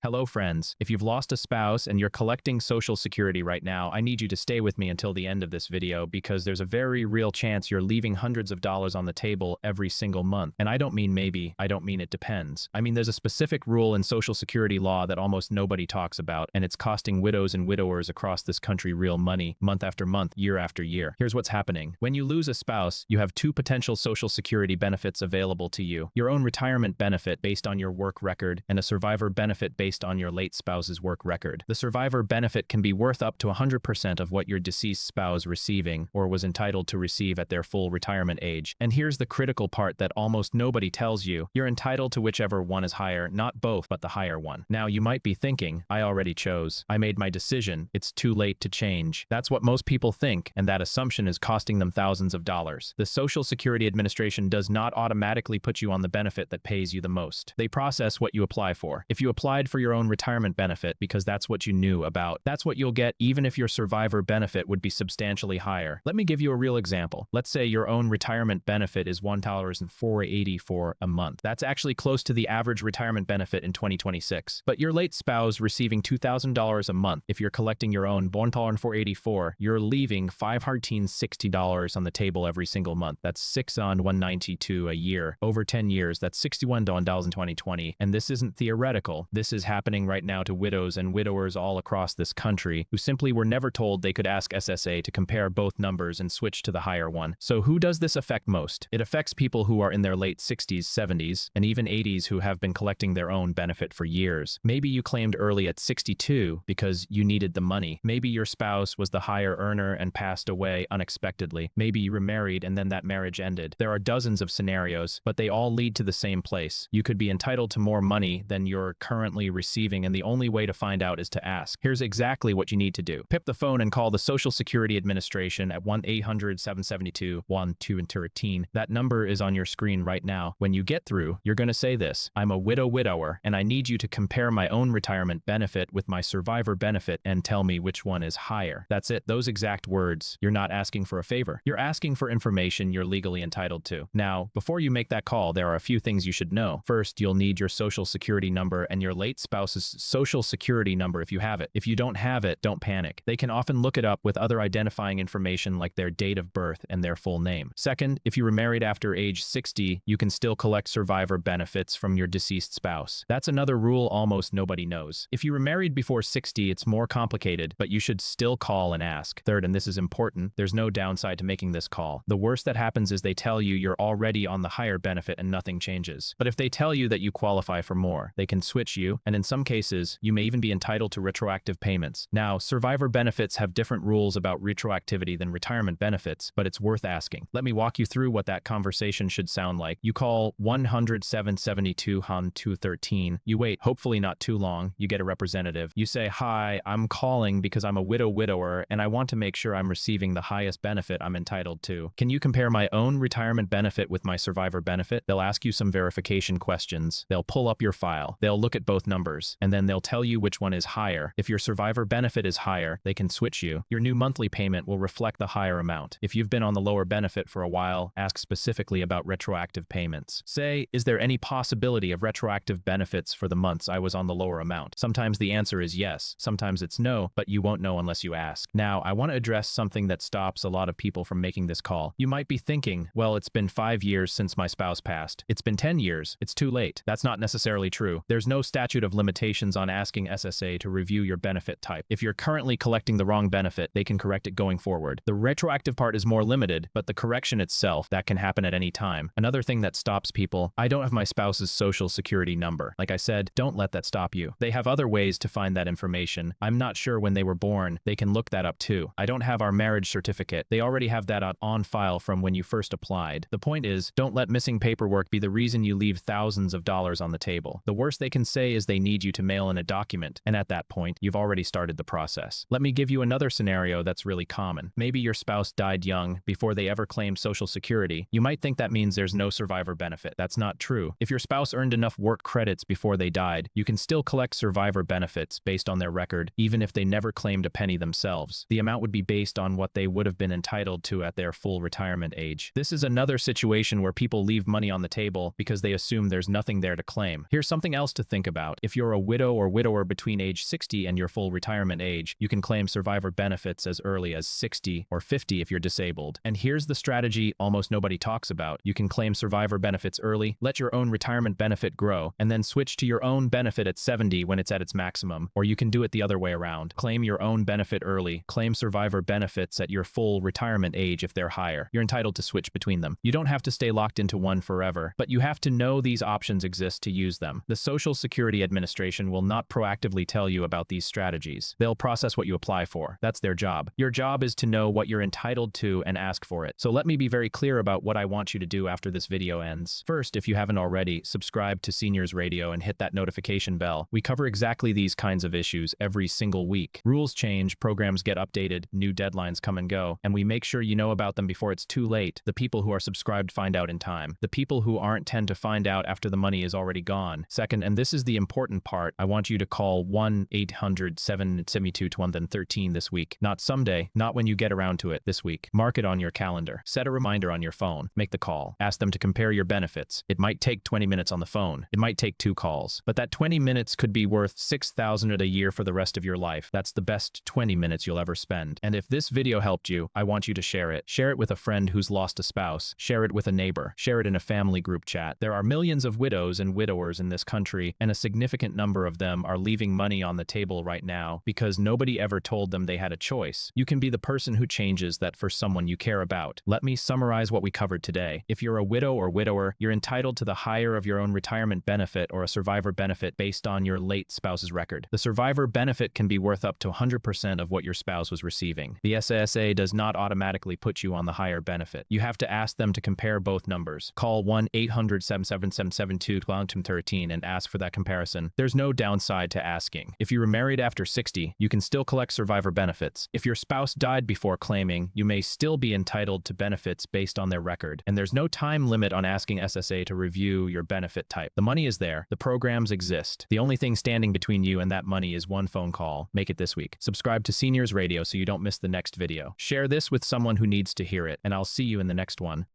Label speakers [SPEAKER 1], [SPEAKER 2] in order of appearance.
[SPEAKER 1] Hello, friends. If you've lost a spouse and you're collecting Social Security right now, I need you to stay with me until the end of this video because there's a very real chance you're leaving hundreds of dollars on the table every single month. And I don't mean maybe, I don't mean it depends. I mean there's a specific rule in Social Security law that almost nobody talks about, and it's costing widows and widowers across this country real money, month after month, year after year. Here's what's happening. When you lose a spouse, you have two potential Social Security benefits available to you. Your own retirement benefit based on your work record, and a survivor benefit based on your late spouse's work record. The survivor benefit can be worth up to 100% of what your deceased spouse receiving or was entitled to receive at their full retirement age. And here's the critical part that almost nobody tells you. You're entitled to whichever one is higher, not both, but the higher one. Now, you might be thinking, I already chose. I made my decision. It's too late to change. That's what most people think, and that assumption is costing them thousands of dollars. The Social Security Administration does not automatically put you on the benefit that pays you the most. They process what you apply for. If you applied for your own retirement benefit because that's what you knew about, that's what you'll get even if your survivor benefit would be substantially higher. Let me give you a real example. Let's say your own retirement benefit is $1,484 a month. That's actually close to the average retirement benefit in 2026. But your late spouse receiving $2,000 a month. If you're collecting your own $1,484, you're leaving $560 on the table every single month. That's $6,192 a year. Over 10 years, that's $61 in 2020. And this isn't theoretical. This is happening right now to widows and widowers all across this country who simply were never told they could ask SSA to compare both numbers and switch to the higher one. So who does this affect most? It affects people who are in their late 60s, 70s, and even 80s who have been collecting their own benefit for years. Maybe you claimed early at 62 because you needed the money. Maybe your spouse was the higher earner and passed away unexpectedly. Maybe you were married and then that marriage ended. There are dozens of scenarios, but they all lead to the same place. You could be entitled to more money than you're currently receiving, and the only way to find out is to ask. Here's exactly what you need to do. Pick up the phone and call the Social Security Administration at 1-800-772-1213. That number is on your screen right now. When you get through, you're going to say this: I'm a widower, and I need you to compare my own retirement benefit with my survivor benefit and tell me which one is higher. That's it. Those exact words. You're not asking for a favor. You're asking for information you're legally entitled to. Now, before you make that call, there are a few things you should know. First, you'll need your Social Security number and your late spouse's Social Security number if you have it. If you don't have it, don't panic. They can often look it up with other identifying information like their date of birth and their full name. Second, if you were married after age 60, you can still collect survivor benefits from your deceased spouse. That's another rule almost nobody knows. If you were married before 60, it's more complicated, but you should still call and ask. Third, and this is important, there's no downside to making this call. The worst that happens is they tell you you're already on the higher benefit and nothing changes. But if they tell you that you qualify for more, they can switch you, and in some cases, you may even be entitled to retroactive payments. Now, survivor benefits have different rules about retroactivity than retirement benefits, but it's worth asking. Let me walk you through what that conversation should sound like. You call 100-772-1213. You wait, hopefully not too long. You get a representative. You say, hi, I'm calling because I'm a widower and I want to make sure I'm receiving the highest benefit I'm entitled to. Can you compare my own retirement benefit with my survivor benefit? They'll ask you some verification questions. They'll pull up your file. They'll look at both numbers, and then they'll tell you which one is higher. If your survivor benefit is higher, they can switch you. Your new monthly payment will reflect the higher amount. If you've been on the lower benefit for a while, ask specifically about retroactive payments. Say, is there any possibility of retroactive benefits for the months I was on the lower amount? Sometimes the answer is yes, sometimes it's no, but you won't know unless you ask. Now, I want to address something that stops a lot of people from making this call. You might be thinking, well, it's been 5 years since my spouse passed. It's been 10 years. It's too late. That's not necessarily true. There's no statute of limitations on asking SSA to review your benefit type. If you're currently collecting the wrong benefit, they can correct it going forward. The retroactive part is more limited, but the correction itself, that can happen at any time. Another thing that stops people, I don't have my spouse's Social Security number. Like I said, don't let that stop you. They have other ways to find that information. I'm not sure when they were born. They can look that up too. I don't have our marriage certificate. They already have that on file from when you first applied. The point is, don't let missing paperwork be the reason you leave thousands of dollars on the table. The worst they can say is they need you to mail in a document, and at that point, you've already started the process. Let me give you another scenario that's really common. Maybe your spouse died young, before they ever claimed Social Security. You might think that means there's no survivor benefit. That's not true. If your spouse earned enough work credits before they died, you can still collect survivor benefits based on their record, even if they never claimed a penny themselves. The amount would be based on what they would have been entitled to at their full retirement age. This is another situation where people leave money on the table because they assume there's nothing there to claim. Here's something else to think about. If If you're a widow or widower between age 60 and your full retirement age, you can claim survivor benefits as early as 60 or 50 if you're disabled. And here's the strategy almost nobody talks about. You can claim survivor benefits early, let your own retirement benefit grow, and then switch to your own benefit at 70 when it's at its maximum. Or you can do it the other way around. Claim your own benefit early, claim survivor benefits at your full retirement age if they're higher. You're entitled to switch between them. You don't have to stay locked into one forever, but you have to know these options exist to use them. The Social Security Administration will not proactively tell you about these strategies. They'll process what you apply for. That's their job. Your job is to know what you're entitled to and ask for it. So let me be very clear about what I want you to do after this video ends. First, if you haven't already, subscribe to Seniors Radio and hit that notification bell. We cover exactly these kinds of issues every single week. Rules change, programs get updated, new deadlines come and go, and we make sure you know about them before it's too late. The people who are subscribed find out in time. The people who aren't tend to find out after the money is already gone. Second, and this is the important part, I want you to call 1-800-772-2113 this week. Not someday, not when you get around to it, this week. Mark it on your calendar. Set a reminder on your phone. Make the call. Ask them to compare your benefits. It might take 20 minutes on the phone. It might take 2 calls. But that 20 minutes could be worth $6,000 a year for the rest of your life. That's the best 20 minutes you'll ever spend. And if this video helped you, I want you to share it. Share it with a friend who's lost a spouse. Share it with a neighbor. Share it in a family group chat. There are millions of widows and widowers in this country, and a significant number of them are leaving money on the table right now because nobody ever told them they had a choice. You can be the person who changes that for someone you care about. Let me summarize what we covered today. If you're a widow or widower, you're entitled to the higher of your own retirement benefit or a survivor benefit based on your late spouse's record. The survivor benefit can be worth up to 100% of what your spouse was receiving. The SSA does not automatically put you on the higher benefit. You have to ask them to compare both numbers. Call 1-800-777-7213 and ask for that comparison. There's no downside to asking. If you were married after 60, you can still collect survivor benefits. If your spouse died before claiming, you may still be entitled to benefits based on their record. And there's no time limit on asking SSA to review your benefit type. The money is there. The programs exist. The only thing standing between you and that money is one phone call. Make it this week. Subscribe to Seniors Radio so you don't miss the next video. Share this with someone who needs to hear it, and I'll see you in the next one.